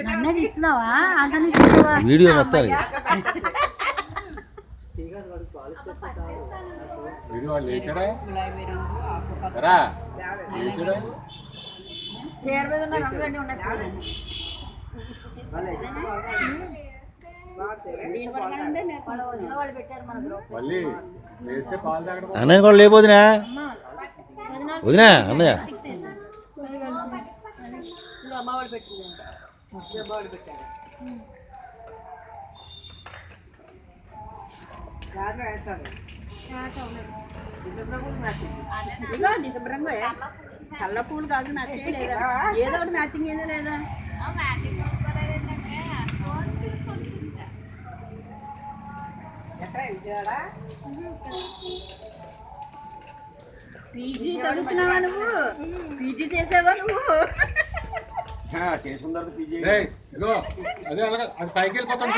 నన్నే తీస్తున్నావా అసలు వీడియో వస్తారు అన్నయ్య కూడా లేకపోతున్నా వదినా అన్నయ్య కళ్ళ పూలు కాదు నచ్చే లేదా ఏదో ఒకటి మ్యాచింగ్ ఏదో లేదా పీజీ చదువుతున్నావా నువ్వు పీజీ చేసావా నువ్వు పైకి వెళ్ళిపోతాం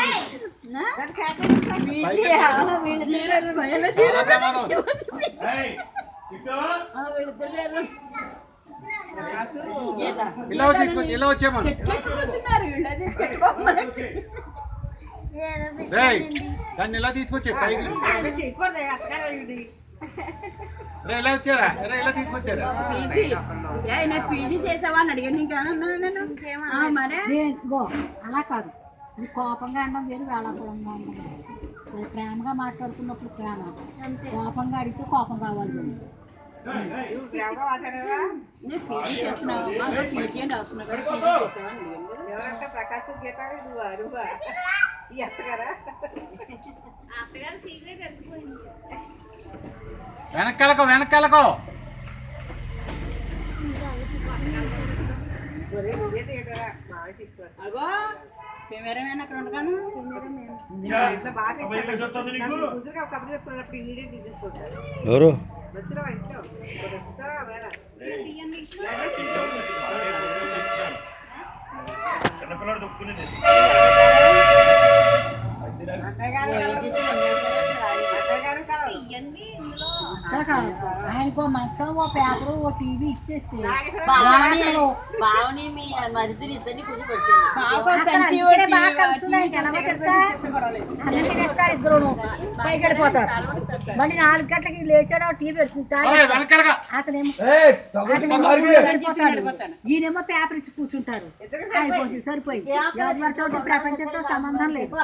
ఇలా వచ్చేమా దాన్ని ఇలా తీసుకొచ్చే ఇలా వచ్చారా ఇలా తీసుకొచ్చారా పీజీ చేసావా అని అడిగాను ఇంకా మరే అలా కాదు ఇది కోపంగా అనడం వేరు వేళాకులంగా అనడం ప్రేమగా మాట్లాడుతున్నప్పుడు ప్రేమ కోపంగా అడిగితే కోపం రావాలి పీజీ చేస్తున్నావా పీజీ అని రాస్తున్నా ప్రకాశ్ వెనకాలకో వెనకాలకో అగో కెమెరామెన్ అక్కడ ఉండగాను ఎవరు ఆయనకో మంచం ఓ పేపరు ఓ టీవీ ఇచ్చేస్తే ఇద్దరు పైకి వెళ్ళిపోతారు మళ్ళీ 4 గంటలకి లేచాడు టీవీ పెట్టుకుంటాడు ఈయనేమో పేపర్ ఇచ్చి కూర్చుంటారు అయిపోతుంది సరిపోయి ప్రపంచంతో సంబంధం లేదు